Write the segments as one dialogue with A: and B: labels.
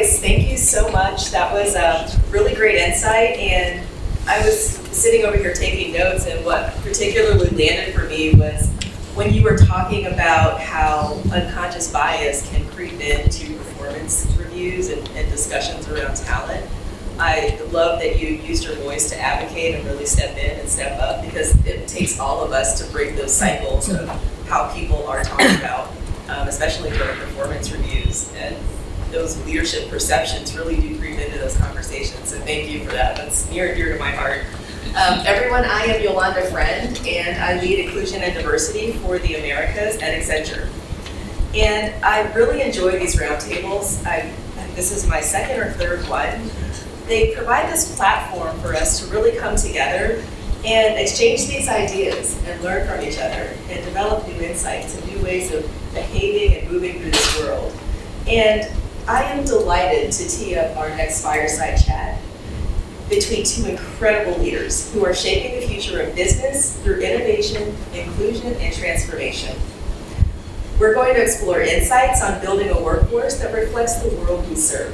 A: Joyce, thank you so much. That was a really great insight, and I was sitting over here taking notes, and what particularly landed for me was when you were talking about how unconscious bias can creep into performance reviews and discussions around talent. I love that you used your voice to advocate and really step in and step up, because it takes all of us to break those cycles of how people are talked about, especially during performance reviews. And those leadership perceptions really do creep into those conversations. So thank you for that. That's near and dear to my heart. Everyone, I am Yolanda Friend, and I lead inclusion and diversity for the Americas at Accenture. And I really enjoy these roundtables. This is my second or third one. They provide this platform for us to really come together and exchange these ideas and learn from each other and develop new insights and new ways of behaving and moving through this world. And I am delighted to tee up our next Fireside chat between two incredible leaders who are shaping the future of business through innovation, inclusion, and transformation. We're going to explore insights on building a workforce that reflects the world we serve.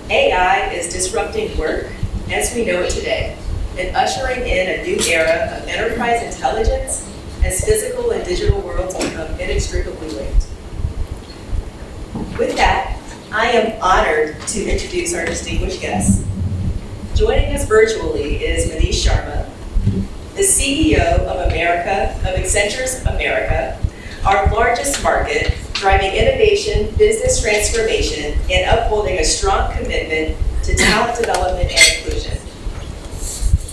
A: AI is disrupting work as we know it today and ushering in a new era of enterprise intelligence as physical and digital worlds become inextricably linked. With that, I am honored to introduce our distinguished guests. Joining us virtually is Manish Sharma, the CEO of Accenture's America, our largest market, driving innovation, business transformation, and upholding a strong commitment to talent development and inclusion.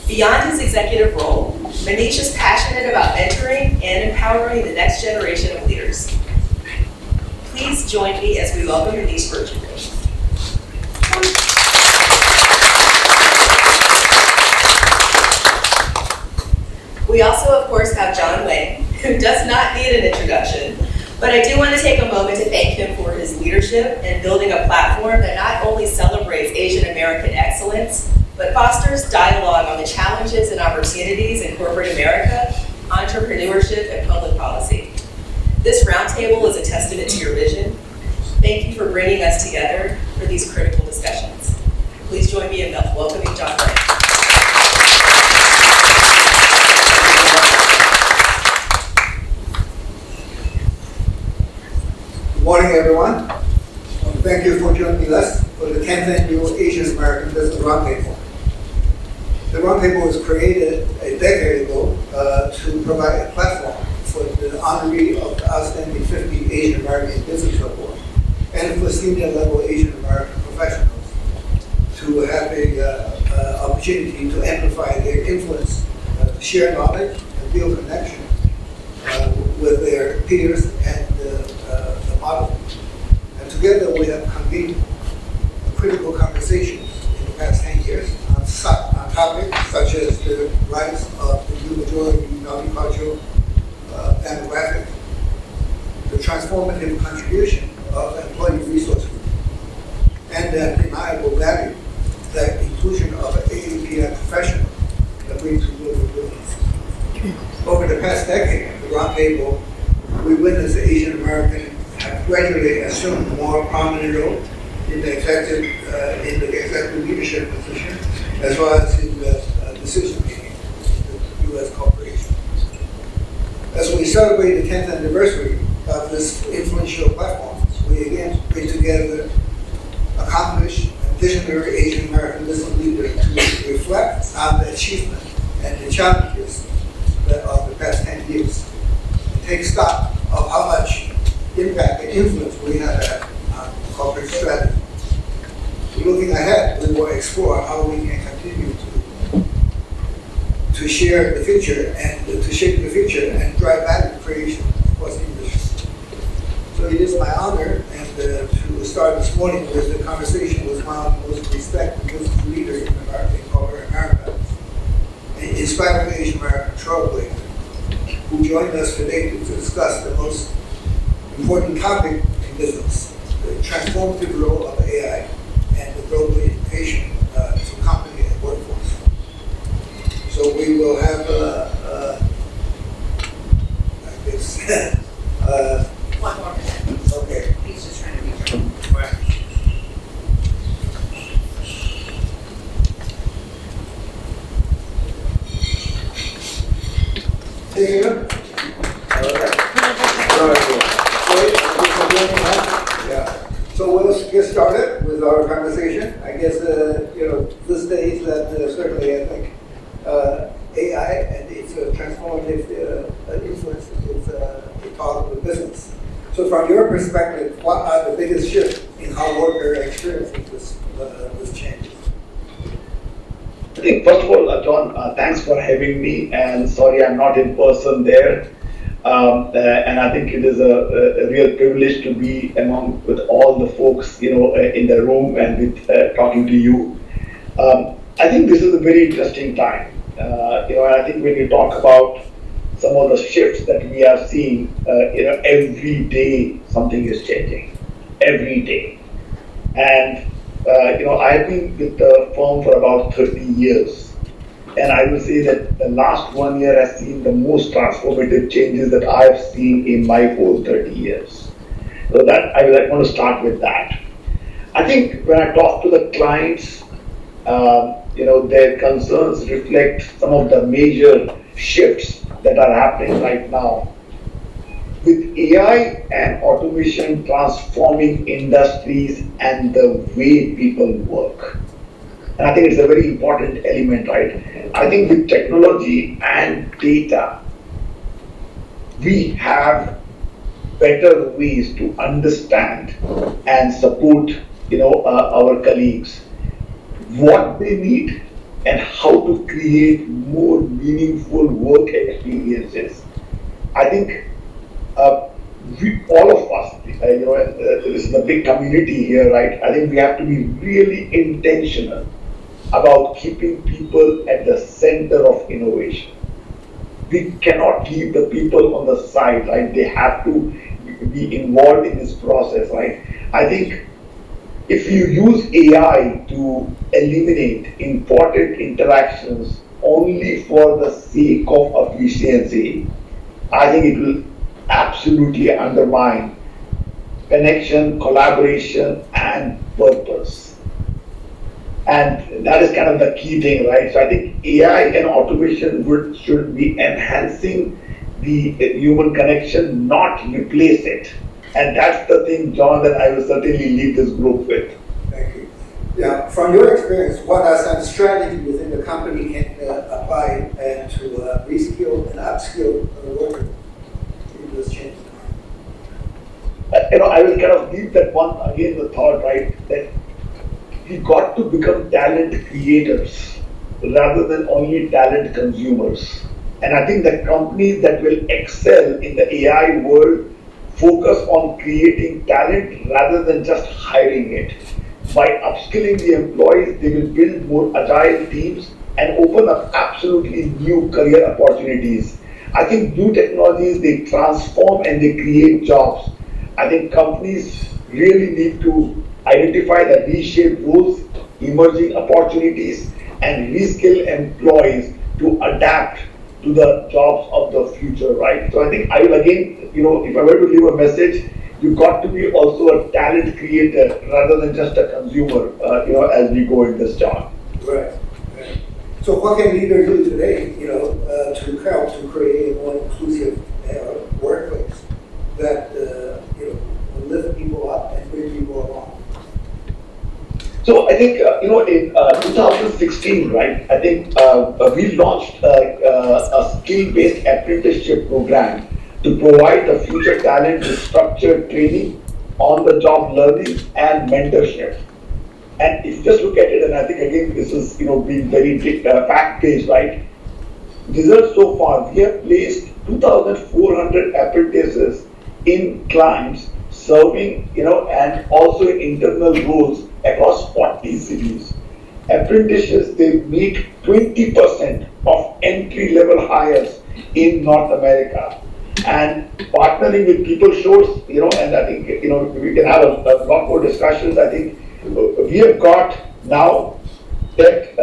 A: Beyond his executive role, Manish is passionate about mentoring and empowering the next generation of leaders. Please join me as we welcome Manish virtually. We also, of course, have John Wang, who does not need an introduction. But I do want to take a moment to thank him for his leadership in building a platform that not only celebrates Asian American excellence, but fosters dialogue on the challenges and opportunities in corporate America, entrepreneurship, and public policy. This roundtable is a testament to your vision. Thank you for bringing us together for these critical discussions. Please join me in welcoming John Wang.
B: Good morning, everyone. Thank you for joining us for the 10th Annual Asian American Business Roundtable. The Roundtable was created a decade ago to provide a platform for the honoree of the Outstanding 50 Asian American Business Award and for senior level Asian American professionals to have an opportunity to amplify their influence, to share knowledge and build connection with their peers and the model. And together we have convened critical conversations in the past 10 years on topics such as the rise of the new majority multicultural demographic, the transformative contribution of employee resource group, and the undeniable value that inclusion of an AABR professional can bring to global business. Over the past decade, the Roundtable, we witnessed the Asian American have gradually assumed a more prominent role in the executive leadership position, as well as in the decision making in the U.S. corporation. As we celebrate the 10th anniversary of this influential platform, we again bring together accomplished and visionary Asian American business leaders to reflect on the achievement and the challenges of the past 10 years, and take stock of how much impact and influence we have had on corporate strategy. Looking ahead, we will explore how we can continue to share the future and to shape the future and drive value creation across the industry. So it is my honor and to start this morning with the conversation with one of the most respected business leaders in corporate America, an inspiring Asian American trailblazer, who joined us today to discuss the most important topic in business, the transformative role of AI and the global invitation to company and workforce. So we will have, I guess,
C: one more minute.
B: okay.
C: He's just trying to reach out.
B: Right. Take it up. All right. Great. Thank you for joining us. Yeah. So we'll get started with our conversation. I guess, this stage that certainly I think AI and its transformative influence is a part of the business. So from your perspective, what are the biggest shifts in how workers are experiencing this change?
C: I think first of all, John, thanks for having me, and sorry I'm not in person there. And I think it is a real privilege to be with all the folks, in the room and with talking to you. I think this is a very interesting time. And I think when you talk about some of the shifts that we are seeing, every day something is changing, every day. And I've been with the firm for about 30 years. And I will say that the last 1 year has seen the most transformative changes that I've seen in my whole 30 years. So that I want to start with that. I think when I talk to the clients, their concerns reflect some of the major shifts that are happening right now. With AI and automation transforming industries and the way people work. And I think it's a very important element, right? I think with technology and data, we have better ways to understand and support, our colleagues, what they need and how to create more meaningful work experiences. I think all of us, this is a big community here, right? I think we have to be really intentional about keeping people at the center of innovation. We cannot leave the people on the side, right? They have to be involved in this process, right? I think if you use AI to eliminate important interactions only for the sake of efficiency, I think it will absolutely undermine connection, collaboration, and purpose. And that is kind of the key thing, right? So I think AI and automation should be enhancing the human connection, not replace it. And that's the thing, John, that I will certainly leave this group with.
B: Thank you. Yeah, from your experience, what are some strategies within the company can apply and to reskill and upskill the worker in this change?
C: I will kind of leave that one again, the thought, right, that we got to become talent creators rather than only talent consumers. And I think the companies that will excel in the AI world focus on creating talent rather than just hiring it. By upskilling the employees, they will build more agile teams and open up absolutely new career opportunities. I think new technologies, they transform and they create jobs. I think companies really need to identify the reshaped roles, emerging opportunities, and reskill employees to adapt to the jobs of the future, right? So I think I will again, if I were to leave a message, you've got to be also a talent creator rather than just a consumer, as we go in this job.
B: Right. So what can leaders do today, to help to create a more inclusive workplace that, will lift people up and bring people along?
C: So I think, in 2016, right, I think we launched a skill-based apprenticeship program to provide the future talent with structured training, on-the-job learning, and mentorship. And if you just look at it, and I think again, this is, being very fact-based, right? Results so far, we have placed 2,400 apprentices in clients serving, and also in internal roles across 40 cities. Apprentices, they make 20% of entry-level hires in North America. And partnering with people shows, and I think, we can have a lot more discussions. I think we have got now tech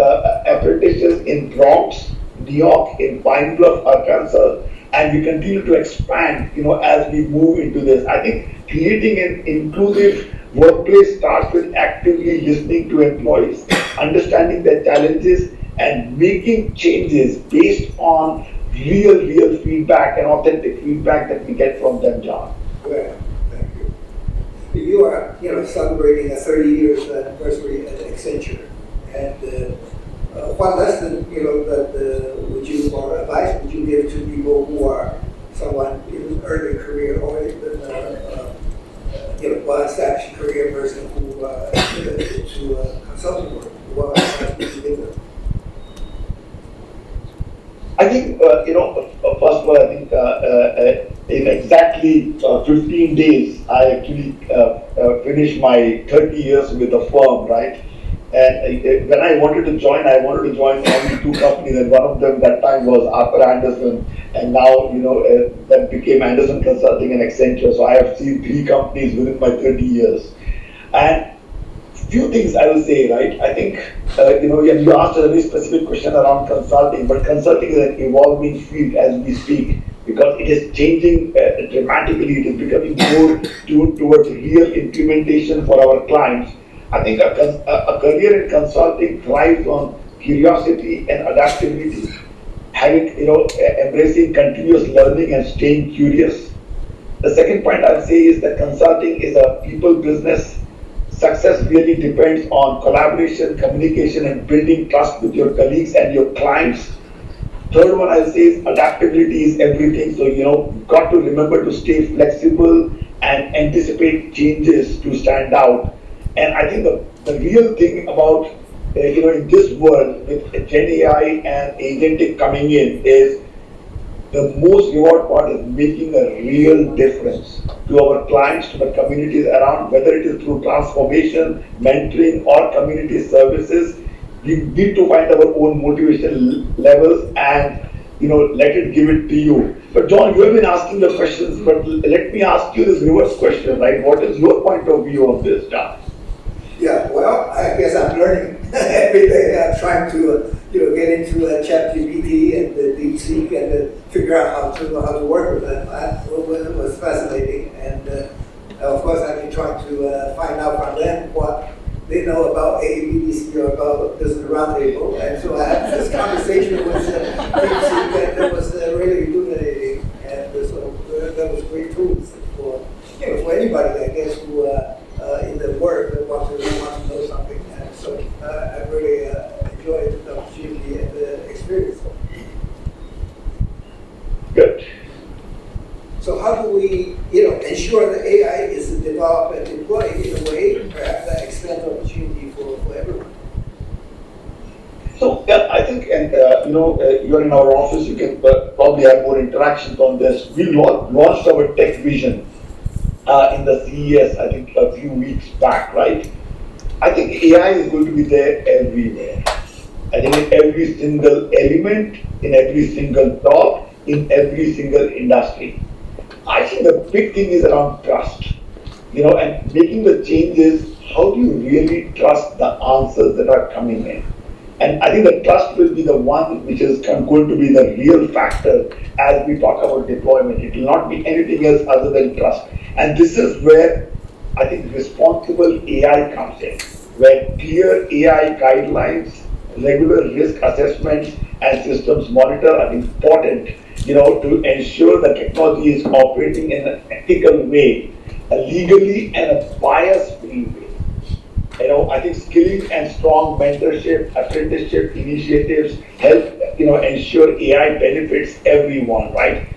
C: apprentices in Bronx, New York, in Pine Bluff, Arkansas, and we continue to expand, as we move into this. I think creating an inclusive workplace starts with actively listening to employees, understanding their challenges, and making changes based on real feedback and authentic feedback that we get from them, John.
B: Well, thank you. You are, celebrating a 30 years anniversary at Accenture, and what lesson, that would you, or advice would you give to people who are someone in early career or even, well-established career person who to consulting work? What advice would you give them?
C: I think, first of all, I think in exactly 15 days, I actually finished my 30 years with the firm, right? And when I wanted to join only two companies, and one of them that time was Arthur Anderson, and now, that became Anderson Consulting and Accenture. So I have seen 3 companies within my 30 years. And few things I will say, right? I think, you asked a very specific question around consulting, but consulting is an evolving field as we speak, because it is changing dramatically. It is becoming more tuned towards real implementation for our clients. I think a career in consulting thrives on curiosity and adaptability, having, embracing continuous learning and staying curious. The second point I'll say is that consulting is a people business. Success really depends on collaboration, communication, and building trust with your colleagues and your clients. Third one I'll say is adaptability is everything. So, you've got to remember to stay flexible and anticipate changes to stand out. And I think the real thing about, in this world with Gen AI and agentic coming in is the most reward part is making a real difference to our clients, to the communities around, whether it is through transformation, mentoring, or community services. We need to find our own motivation levels and, let it give it to you. But John, you have been asking the questions, but let me ask you this reverse question, right? What is your point of view on this, John?
B: Yeah, well, I guess I'm learning every day. I'm trying to, get into ChatGPT and DeepSeek and figure out how to work with them. It was fascinating, and of course, I've been trying to find out from them what they know about AABDC or about Business Roundtable, and so I had this conversation with DeepSeek, and it was really illuminating, and so that was great tools for anybody, I guess, who in the work that want to know something. And so I really enjoyed the opportunity and the experience.
C: Good.
B: So how do we, ensure that AI is developed and deployed in a way perhaps that extends opportunity for everyone?
C: So yeah, I think, and you're in our office, you can probably have more interactions on this. We launched our tech vision in the CES, I think a few weeks back, right? I think AI is going to be there everywhere. I think in every single element, in every single job, in every single industry. I think the big thing is around trust, and making the changes. How do you really trust the answers that are coming in? And I think the trust will be the one which is going to be the real factor as we talk about deployment. It will not be anything else other than trust. And this is where I think responsible AI comes in, where clear AI guidelines, regular risk assessments, and systems monitor are important, to ensure the technology is operating in an ethical way, legally and a bias-free way. I think skilling and strong mentorship, apprenticeship initiatives help, ensure AI benefits everyone, right?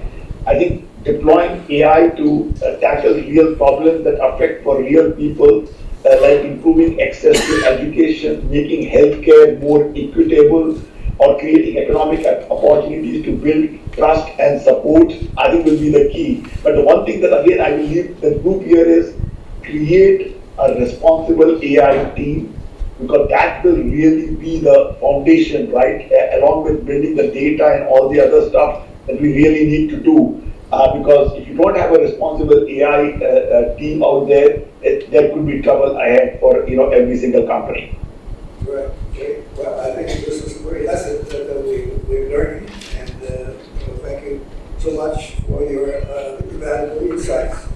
C: I think deploying AI to tackle real problems that affect for real people, like improving access to education, making healthcare more equitable, or creating economic opportunities to build trust and support, I think will be the key. But the one thing that again I will leave the group here is create a responsible AI team, because that will really be the foundation, right? Along with building the data and all the other stuff that we really need to do. Because if you don't have a responsible AI team out there, there could be trouble ahead for every single company.
B: Right. Okay. Well, I think this is a great lesson that we're learning, and thank you so much for your valuable insights.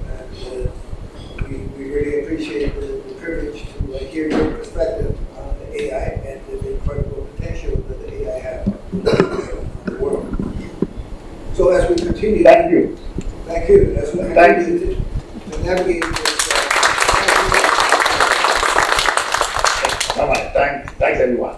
B: And we really appreciate the privilege to hear your perspective on the AI and the incredible potential that the AI has in the world. So as we continue.
C: Thank you.
B: Thank you. As we continue to navigate this.
C: Bye-bye. Thanks everyone.